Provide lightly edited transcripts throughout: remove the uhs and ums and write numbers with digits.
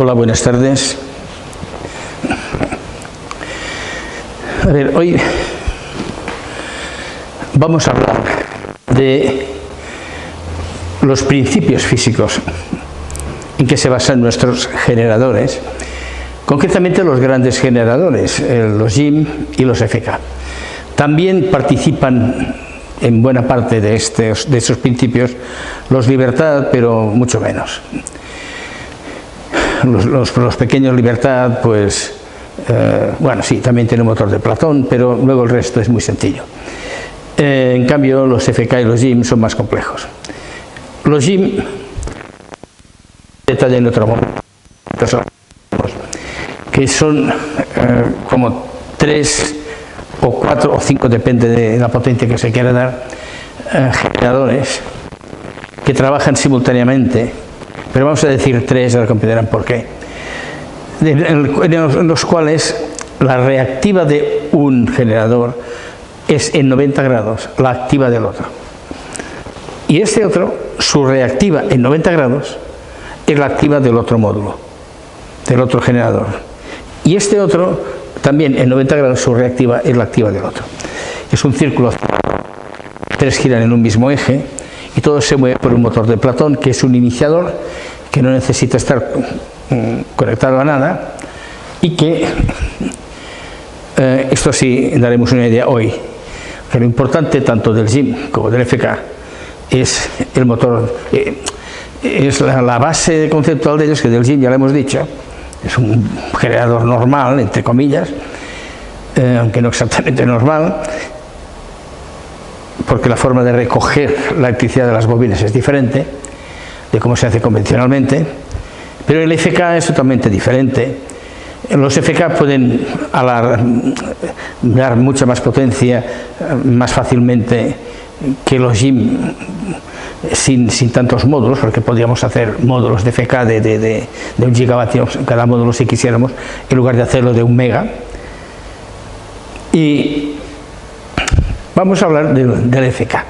Hola, buenas tardes. A ver, hoy vamos a hablar de los principios físicos en que se basan nuestros generadores, concretamente los grandes generadores, los JIM y los FK. También participan en buena parte de esos principios los Libertad, pero mucho menos. Los pequeños Libertad, pues, bueno, sí, también tiene un motor de Platón, pero luego el resto es muy sencillo. En cambio, los FK y los JIM son más complejos. Los JIM, detalle en otro momento, que son como 3 o 4 o 5, depende de la potencia que se quiera dar, generadores que trabajan simultáneamente, pero vamos a decir 3, ahora comprenderán por qué, en los cuales la reactiva de un generador es en 90 grados la activa del otro. Y este otro, su reactiva en 90 grados es la activa del otro módulo, del otro generador. Y este otro, también en 90 grados, su reactiva es la activa del otro. Es un círculo, 3 giran en un mismo eje y todo se mueve por un motor de Platón, que es un iniciador que no necesita estar conectado a nada y que, esto sí daremos una idea hoy, que lo importante tanto del JIM como del FK es el motor, es la base conceptual de ellos, que del JIM ya lo hemos dicho, es un generador normal, entre comillas, aunque no exactamente normal, porque la forma de recoger la electricidad de las bobinas es diferente de cómo se hace convencionalmente, pero el FK es totalmente diferente. Los FK pueden dar mucha más potencia más fácilmente que los JIM sin tantos módulos, porque podríamos hacer módulos de FK de 1 gigavatio cada módulo si quisiéramos, en lugar de hacerlo de 1 mega. Y vamos a hablar del FK,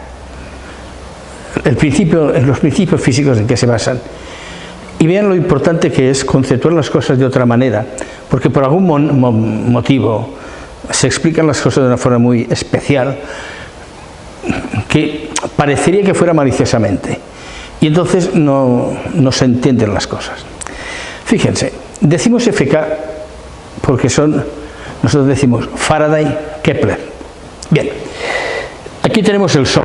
los principios físicos en que se basan. Y vean lo importante que es conceptuar las cosas de otra manera, porque por algún motivo se explican las cosas de una forma muy especial, que parecería que fuera maliciosamente, y entonces no se entienden las cosas. Fíjense, decimos FK porque nosotros decimos Faraday, Kepler. Bien, aquí tenemos el Sol,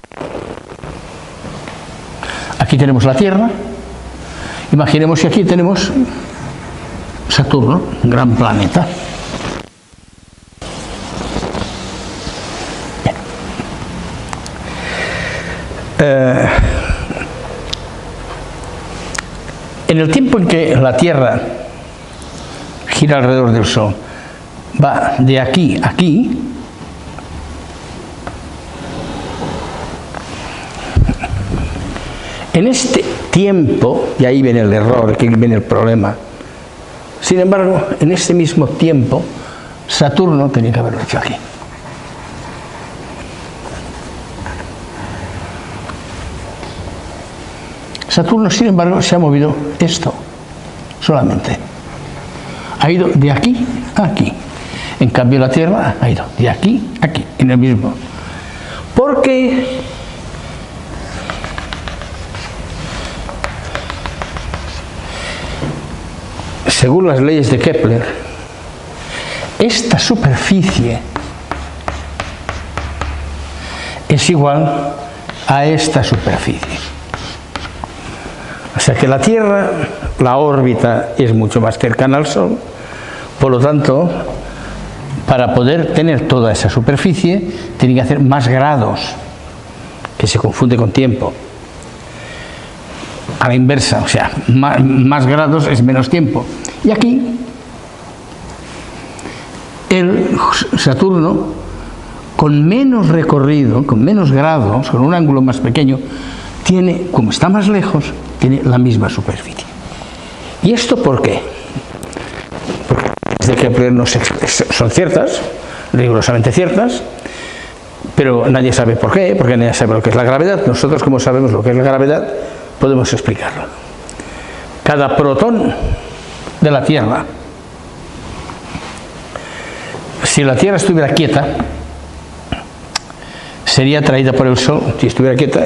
aquí tenemos la Tierra. Imaginemos que aquí tenemos Saturno, un gran planeta. En el tiempo en que la Tierra gira alrededor del Sol, va de aquí a aquí, en este tiempo, y ahí viene el error, aquí viene el problema, sin embargo, en este mismo tiempo, Saturno tenía que haberlo hecho aquí. Saturno, sin embargo, se ha movido esto, solamente. Ha ido de aquí a aquí. En cambio, la Tierra ha ido de aquí a aquí, en el mismo. Porque según las leyes de Kepler, esta superficie es igual a esta superficie. O sea que la Tierra, la órbita es mucho más cercana al Sol, por lo tanto, para poder tener toda esa superficie, tiene que hacer más grados, que se confunde con tiempo. A la inversa, o sea, más grados es menos tiempo. Y aquí, el Saturno, con menos recorrido, con menos grados, con un ángulo más pequeño, tiene, como está más lejos, tiene la misma superficie. ¿Y esto por qué? Porque desde Kepler son ciertas, rigurosamente ciertas, pero nadie sabe por qué, porque nadie sabe lo que es la gravedad. Nosotros, como sabemos lo que es la gravedad, podemos explicarlo. Cada protón de la Tierra. Si la Tierra estuviera quieta, sería atraída por el Sol. Si estuviera quieta,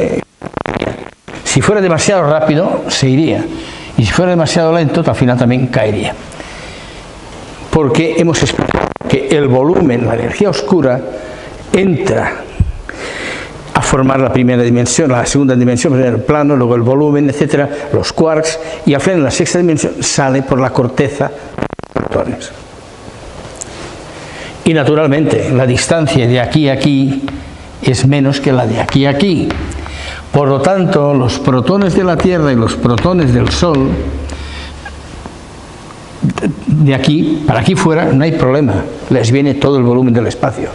si fuera demasiado rápido, se iría. Y si fuera demasiado lento, al final también caería. Porque hemos explicado que el volumen, la energía oscura, entra a formar la primera dimensión, la segunda dimensión, primero el plano, luego el volumen, etcétera, los quarks, y al final en la sexta dimensión sale por la corteza de los protones. Y naturalmente la distancia de aquí a aquí es menos que la de aquí a aquí. Por lo tanto, los protones de la Tierra y los protones del Sol, de aquí, para aquí fuera, no hay problema, les viene todo el volumen del espacio.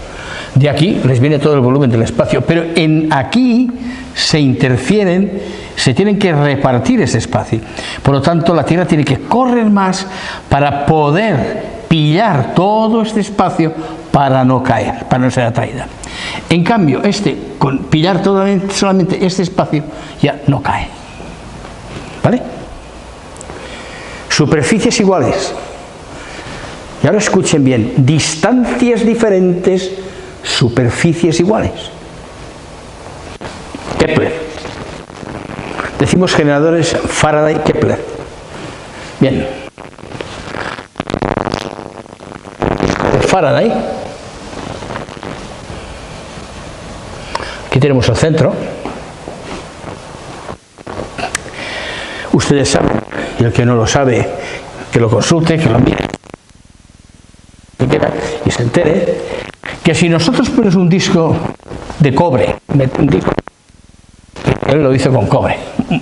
De aquí les viene todo el volumen del espacio, pero aquí se interfieren, se tienen que repartir ese espacio. Por lo tanto, la Tierra tiene que correr más para poder pillar todo este espacio para no caer, para no ser atraída. En cambio, con pillar solamente este espacio, ya no cae. ¿Vale? Superficies iguales. Y ahora escuchen bien, distancias diferentes, superficies iguales. Kepler. Decimos generadores Faraday-Kepler. Bien. Faraday. Aquí tenemos el centro. Ustedes saben, y el que no lo sabe, que lo consulte, que lo mire, y se entere, que si nosotros ponemos un disco de cobre, él lo hizo con cobre,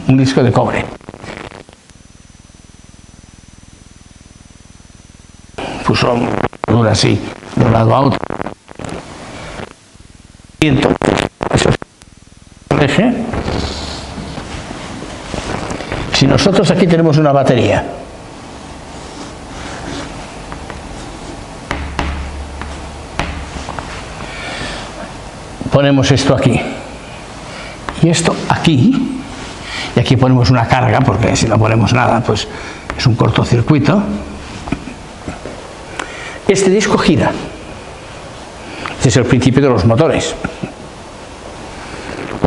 un disco de cobre, puso una así, de un lado a otro, y entonces eso es el eje. Si nosotros aquí tenemos una batería, ponemos esto aquí y esto aquí, y aquí ponemos una carga, porque si no ponemos nada, pues es un cortocircuito. Este disco gira. Este es el principio de los motores.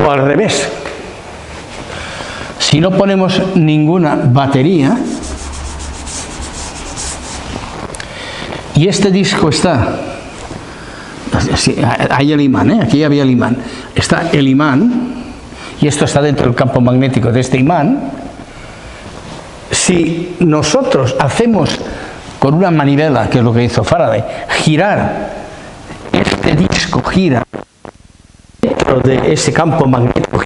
O al revés. Si no ponemos ninguna batería y este disco está, hay el imán, aquí había el imán, está el imán y esto está dentro del campo magnético de este imán. Si nosotros hacemos con una manivela, que es lo que hizo Faraday, girar, este disco gira dentro de ese campo magnético,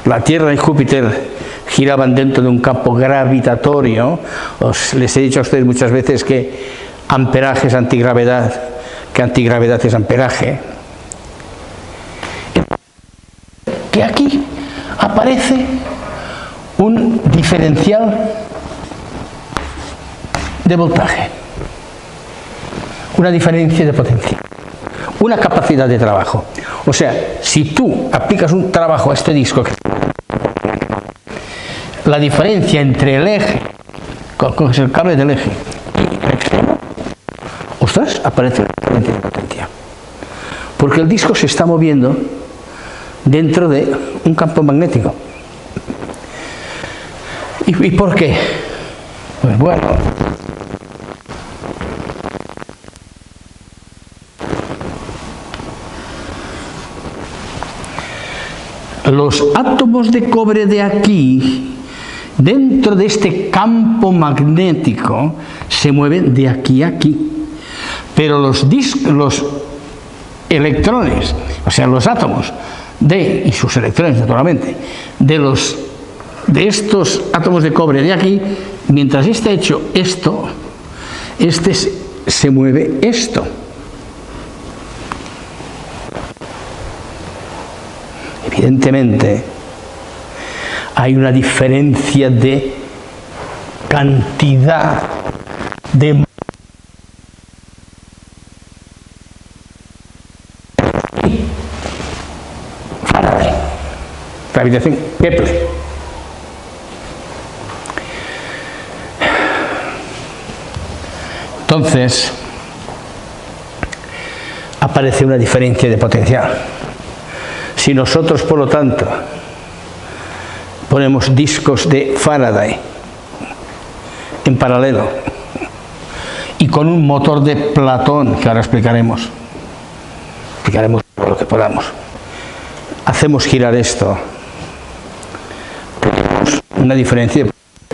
la Tierra y Júpiter giraban dentro de un campo gravitatorio. Les he dicho a ustedes muchas veces que amperaje es antigravedad, que antigravedad es amperaje. Que aquí aparece un diferencial de voltaje, una diferencia de potencia, una capacidad de trabajo. O sea, si tú aplicas un trabajo a este disco, la diferencia entre el eje, coges el cable del eje y el extremo, ostras, aparece una diferencia de potencia. Porque el disco se está moviendo dentro de un campo magnético. ¿Y por qué? Pues bueno, los átomos de cobre de aquí, dentro de este campo magnético, se mueven de aquí a aquí. Pero los electrones, o sea, los átomos y sus electrones, naturalmente, de estos átomos de cobre de aquí, mientras está hecho esto, se mueve esto. Evidentemente, hay una diferencia de cantidad de Faraday, gravitación Kepler. Entonces aparece una diferencia de potencial. Si nosotros, por lo tanto, ponemos discos de Faraday en paralelo y con un motor de Platón, que ahora explicaremos lo que podamos, hacemos girar esto, tenemos una diferencia.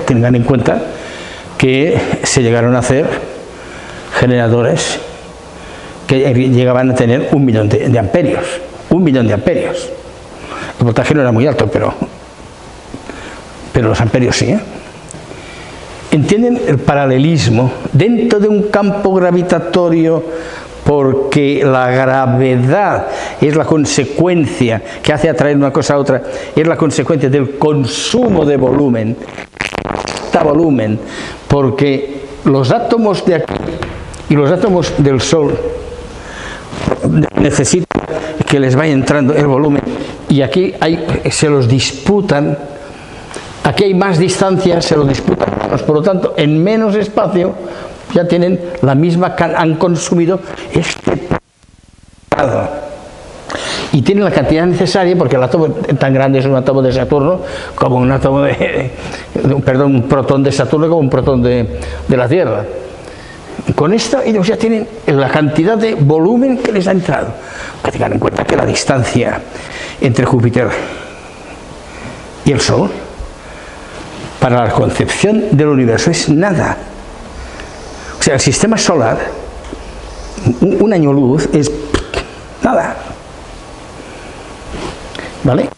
Tengan en cuenta que se llegaron a hacer generadores que llegaban a tener 1 millón de amperios. 1 millón de amperios. El voltaje no era muy alto, pero los amperios sí, ¿eh? ¿Entienden el paralelismo dentro de un campo gravitatorio? Porque la gravedad es la consecuencia que hace atraer una cosa a otra, es la consecuencia del consumo de volumen, porque los átomos de aquí y los átomos del Sol necesitan que les vaya entrando el volumen, y aquí se los disputan. Aquí hay más distancia, se lo disputan menos, por lo tanto, en menos espacio ya tienen la misma, han consumido este lado. Y tienen la cantidad necesaria, porque el átomo tan grande es un átomo de Saturno, como un átomo un protón de Saturno, como un protón de la Tierra. Con esto ellos ya tienen la cantidad de volumen que les ha entrado. Que tengan en cuenta que la distancia entre Júpiter y el Sol, para la concepción del universo, es nada. O sea, el sistema solar, un año luz, es nada. ¿Vale?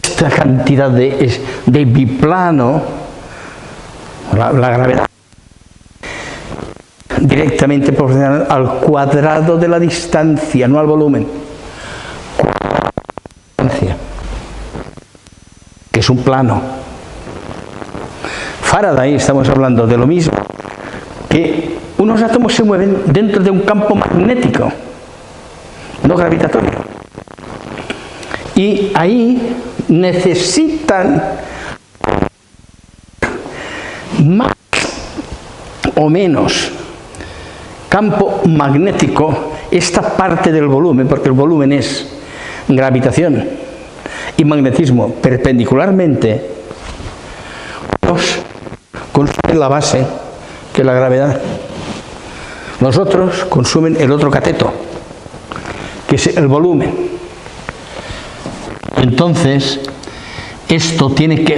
Esta cantidad de biplano, la gravedad, directamente proporcional al cuadrado de la distancia, no al volumen. Que es un plano. Faraday, estamos hablando de lo mismo, que unos átomos se mueven dentro de un campo magnético, no gravitatorio. Y ahí necesitan más o menos campo magnético, esta parte del volumen, porque el volumen es gravitación y magnetismo perpendicularmente, consumen la base, que es la gravedad. Los otros consumen el otro cateto, que es el volumen. Entonces, esto tiene que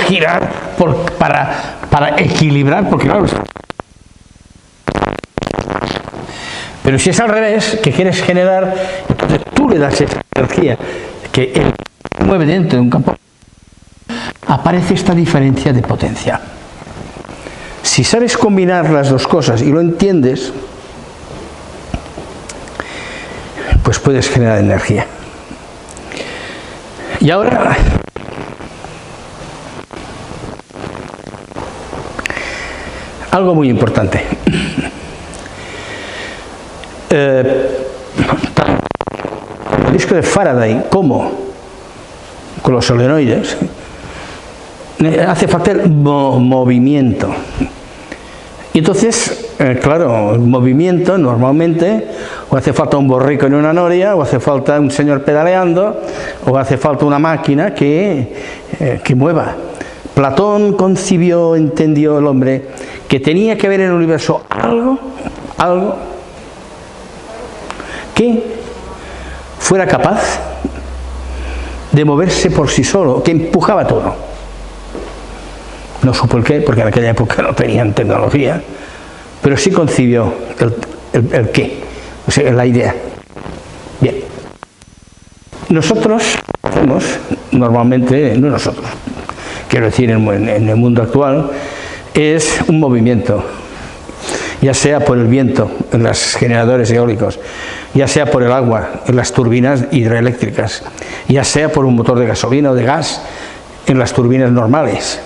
girar para equilibrar, porque claro, pero si es al revés, que quieres generar, entonces tú le das esa energía que él mueve dentro de un campo, aparece esta diferencia de potencia. Si sabes combinar las dos cosas y lo entiendes, pues puedes generar energía. Y ahora, algo muy importante. Tanto el disco de Faraday como con los solenoides hace falta el movimiento. Y entonces, claro, el movimiento normalmente o hace falta un borrico en una noria, o hace falta un señor pedaleando, o hace falta una máquina que mueva. Platón concibió, entendió el hombre, que tenía que haber en el universo algo que fuera capaz de moverse por sí solo, que empujaba todo. No supo el qué, porque en aquella época no tenían tecnología, pero sí concibió el qué, o sea, la idea. Bien. Nosotros hacemos, normalmente, no nosotros, quiero decir, en el mundo actual, es un movimiento, ya sea por el viento en los generadores eólicos, ya sea por el agua en las turbinas hidroeléctricas, ya sea por un motor de gasolina o de gas en las turbinas normales.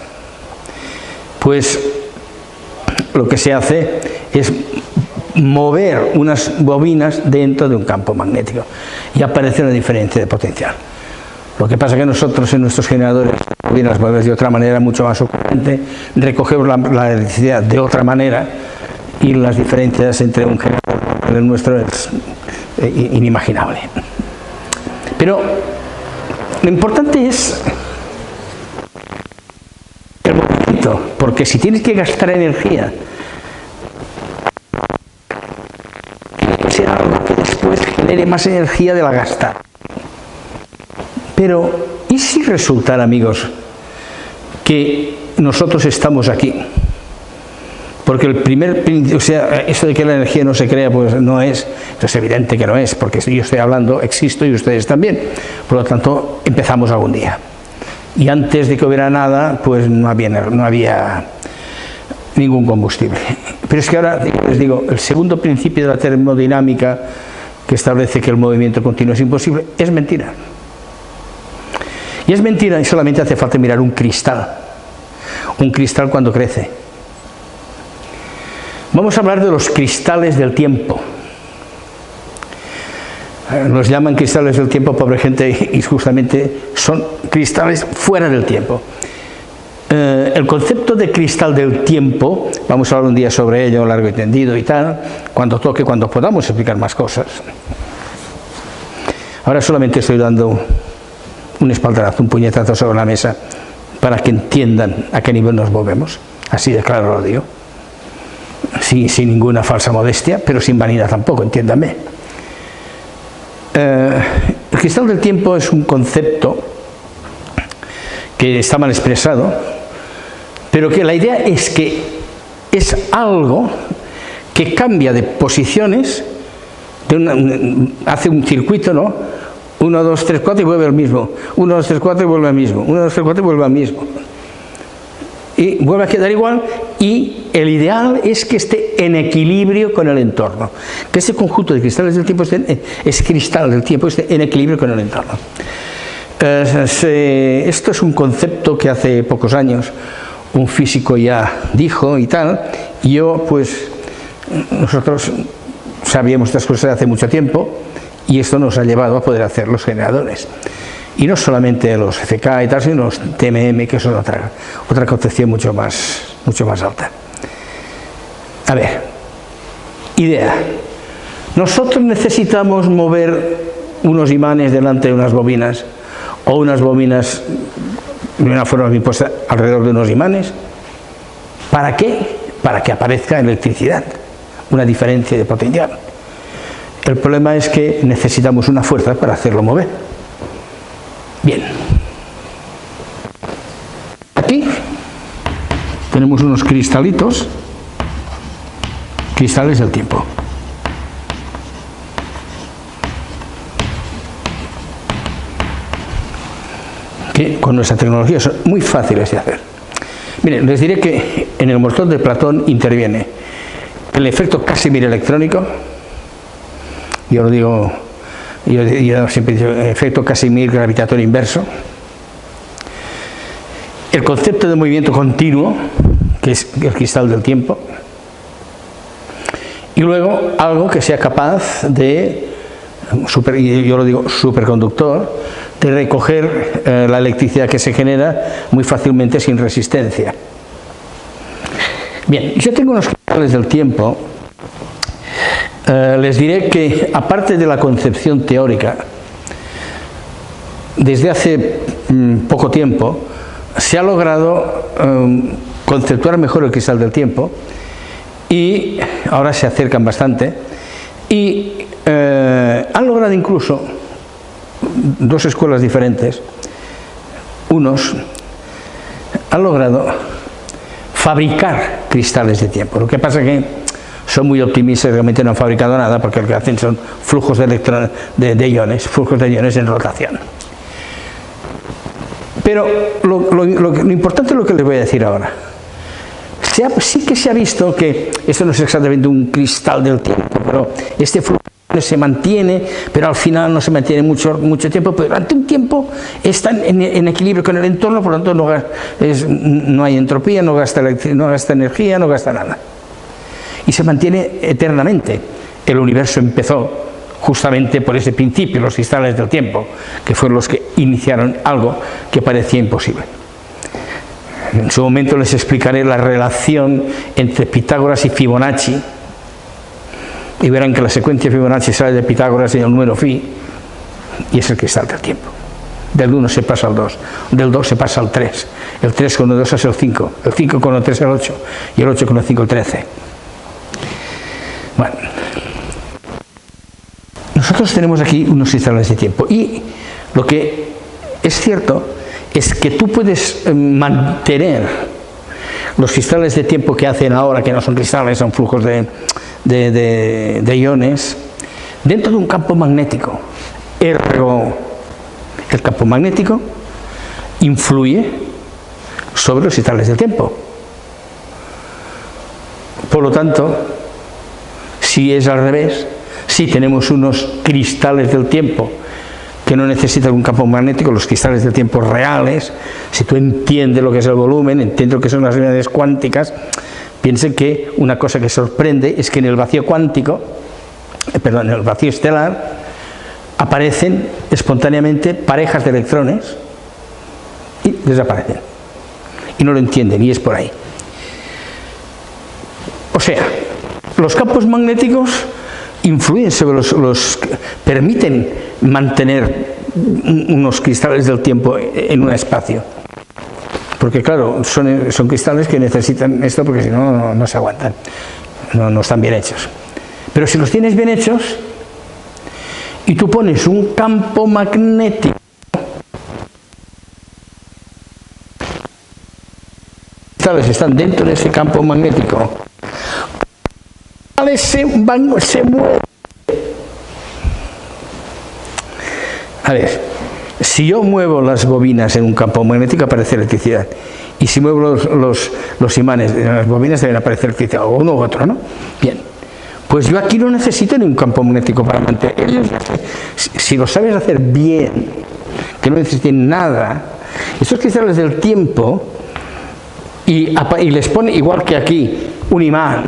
Pues lo que se hace es mover unas bobinas dentro de un campo magnético y aparece una diferencia de potencial. Lo que pasa es que nosotros en nuestros generadores, bien las movemos de otra manera mucho más ocurrente, recogemos la electricidad de otra manera y las diferencias entre un generador y el nuestro es inimaginable. Pero lo importante es el movimiento, porque si tienes que gastar energía, tiene que ser algo que después genere más energía de la gastada. Pero, ¿y si resultara, amigos, que nosotros estamos aquí? Porque el primer, o sea, eso de que la energía no se crea, pues no es, es evidente que no es, porque yo estoy hablando, existo y ustedes también. Por lo tanto, empezamos algún día. Y antes de que hubiera nada, pues no había ningún combustible. Pero es que ahora, les digo, el segundo principio de la termodinámica, que establece que el movimiento continuo es imposible, es mentira. Y es mentira y solamente hace falta mirar un cristal cuando crece. Vamos a hablar de los cristales del tiempo. Nos llaman cristales del tiempo, pobre gente, y justamente son cristales fuera del tiempo. El concepto de cristal del tiempo, vamos a hablar un día sobre ello, largo y tendido y tal, cuando toque, cuando podamos explicar más cosas. Ahora solamente estoy dando un espaldarazo, un puñetazo sobre la mesa para que entiendan a qué nivel nos movemos. Así de claro lo digo. Sí, sin ninguna falsa modestia, pero sin vanidad tampoco, entiéndame. El cristal del tiempo es un concepto que está mal expresado, pero que la idea es que es algo que cambia de posiciones, hace un circuito, ¿no? 1, 2, 3, 4 y vuelve al mismo. 1, 2, 3, 4 y vuelve al mismo. 1, 2, 3, 4 y vuelve al mismo. Y vuelve a quedar igual, y el ideal es que esté en equilibrio con el entorno. Que ese conjunto de cristales del tiempo es cristal del tiempo, esté en equilibrio con el entorno. Esto es un concepto que hace pocos años un físico ya dijo y tal, y yo pues, nosotros sabíamos estas cosas hace mucho tiempo, y esto nos ha llevado a poder hacer los generadores. Y no solamente los FK y tal, sino los TMM, que son otra concepción mucho más alta. A ver, idea. Nosotros necesitamos mover unos imanes delante de unas bobinas, o unas bobinas de una forma bien puesta alrededor de unos imanes. ¿Para qué? Para que aparezca electricidad, una diferencia de potencial. El problema es que necesitamos una fuerza para hacerlo mover. Bien. Aquí tenemos unos cristalitos, cristales del tiempo. Que con nuestra tecnología son muy fáciles de hacer. Miren, les diré que en el motor de Platón interviene el efecto Casimir electrónico. Yo lo digo, yo siempre he dicho efecto Casimir gravitatorio inverso. El concepto de movimiento continuo, que es el cristal del tiempo. Y luego algo que sea capaz de, yo lo digo superconductor, de recoger la electricidad que se genera muy fácilmente sin resistencia. Bien, yo tengo unos cristales del tiempo. Les diré que, aparte de la concepción teórica, desde hace poco tiempo se ha logrado conceptuar mejor el cristal del tiempo, y ahora se acercan bastante, y han logrado incluso dos escuelas diferentes, unos han logrado fabricar cristales de tiempo. Lo que pasa es que son muy optimistas, realmente no han fabricado nada, porque lo que hacen son flujos de iones, flujos de iones en rotación. Pero lo importante es lo que les voy a decir ahora. Sí que se ha visto que esto no es exactamente un cristal del tiempo, pero este flujo se mantiene, pero al final no se mantiene mucho tiempo, pero durante un tiempo están en equilibrio con el entorno, por lo tanto no hay entropía, no gasta energía, no gasta nada. Y se mantiene eternamente. El universo empezó justamente por ese principio, los cristales del tiempo, que fueron los que iniciaron algo que parecía imposible. En su momento les explicaré la relación entre Pitágoras y Fibonacci, y verán que la secuencia Fibonacci sale de Pitágoras y el número Fi, y es el cristal del tiempo. Del 1 se pasa al 2, del 2 se pasa al 3, el 3 con el 2 es el 5, el 5 con el 3 es el 8, y el 8 con el 5 el 13. Bueno, nosotros tenemos aquí unos cristales de tiempo, y lo que es cierto es que tú puedes mantener los cristales de tiempo que hacen ahora, que no son cristales, son flujos de iones, dentro de un campo magnético. Ergo, el campo magnético influye sobre los cristales del tiempo. Por lo tanto, si es al revés, si tenemos unos cristales del tiempo que no necesitan un campo magnético, los cristales del tiempo reales, si tú entiendes lo que es el volumen, entiendes lo que son las unidades cuánticas, piensen que una cosa que sorprende es que en el vacío cuántico, en el vacío estelar, aparecen espontáneamente parejas de electrones y desaparecen. Y no lo entienden, y es por ahí. O sea, los campos magnéticos influyen sobre permiten mantener unos cristales del tiempo en un espacio. Porque claro, son cristales que necesitan esto porque si no, no se aguantan. No están bien hechos. Pero si los tienes bien hechos y tú pones un campo magnético, los cristales están dentro de ese campo magnético, se mueven. A ver, si yo muevo las bobinas en un campo magnético aparece electricidad, y si muevo los imanes en las bobinas deben aparecer electricidad, o uno u otro, ¿no? Bien, pues yo aquí no necesito ni un campo magnético para mantener. Si lo sabes hacer bien, que no necesiten nada, esos cristales del tiempo, y les pone igual que aquí un imán,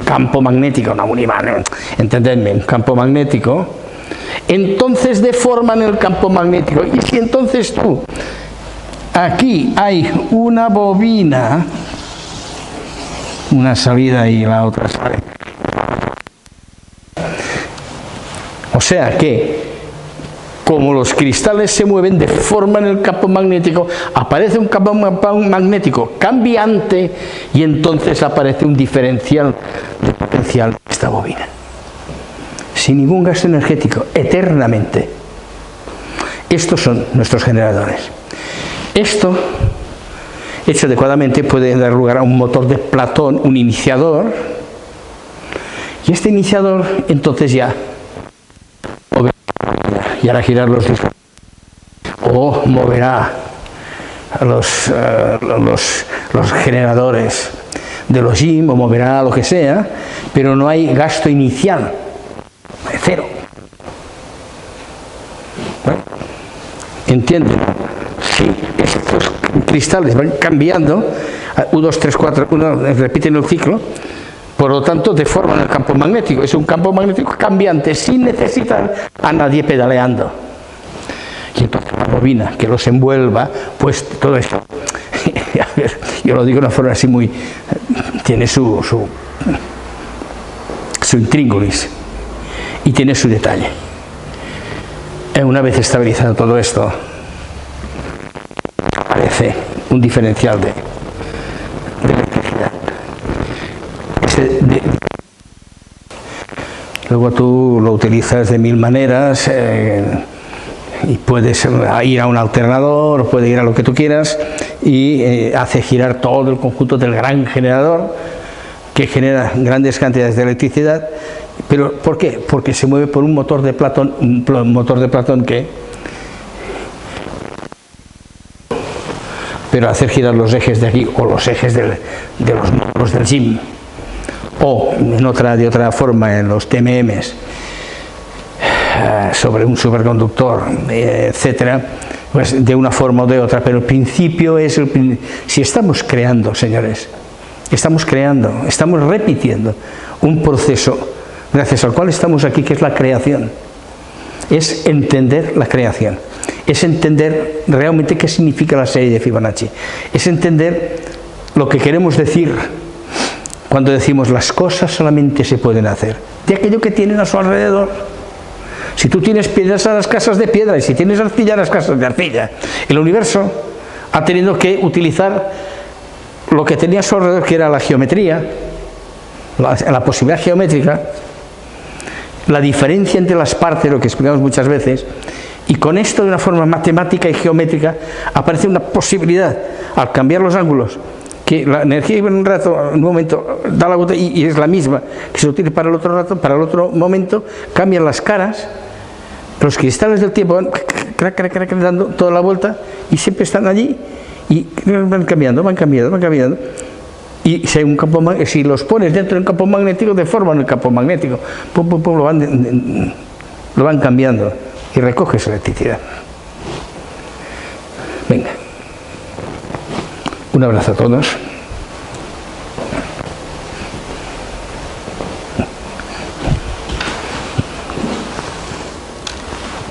campo magnético, no un imán, entendedme, un campo magnético, entonces deforman el campo magnético. Y si entonces tú, aquí hay una bobina, una salida y la otra sale. O sea que, como los cristales se mueven, deforman el campo magnético, aparece un campo magnético cambiante y entonces aparece un diferencial de potencial de esta bobina. Sin ningún gasto energético, eternamente. Estos son nuestros generadores. Esto, hecho adecuadamente, puede dar lugar a un motor de Platón, un iniciador, y este iniciador entonces ya y hará girar los discos, o moverá los generadores de los GIM, o moverá lo que sea, pero no hay gasto inicial, cero. ¿Bueno? ¿Entienden? Si estos cristales van cambiando, 1, 2, 3, 4, repiten el ciclo, por lo tanto deforman el campo magnético. Es un campo magnético cambiante sin necesitar a nadie pedaleando. Y entonces la bobina que los envuelva, pues todo esto, a ver, yo lo digo de una forma así muy, tiene su intríngulis y tiene su detalle. Una vez estabilizado todo esto, aparece un diferencial de electricidad. Luego tú lo utilizas de mil maneras, y puedes ir a un alternador, puedes ir a lo que tú quieras, y hace girar todo el conjunto del gran generador que genera grandes cantidades de electricidad. ¿Pero por qué? Porque se mueve por un motor de Platón, que, pero hacer girar los ejes de aquí, o los ejes de los módulos del GIM, o de otra forma en los TMMs, sobre un superconductor, etcétera, pues de una forma o de otra. Pero el principio es si estamos creando, señores, estamos repitiendo un proceso gracias al cual estamos aquí, que es la creación. Es entender la creación, es entender realmente qué significa la serie de Fibonacci, es entender lo que queremos decir cuando decimos las cosas solamente se pueden hacer de aquello que tienen a su alrededor. Si tú tienes piedras, a las casas de piedra, y si tienes arcilla, a las casas de arcilla. El universo ha tenido que utilizar lo que tenía a su alrededor, que era la geometría, la posibilidad geométrica, la diferencia entre las partes, lo que explicamos muchas veces, y con esto de una forma matemática y geométrica aparece una posibilidad, al cambiar los ángulos, que la energía en un rato, en un momento, da la vuelta y es la misma, que se utiliza para el otro rato, para el otro momento, cambian las caras, los cristales del tiempo van dando toda la vuelta y siempre están allí y van cambiando, van cambiando, van cambiando. Y si, hay un campo, si los pones dentro de un campo magnético, deforman el campo magnético, pum, pum, pum, lo van cambiando y recoges electricidad. Venga, un abrazo a todos.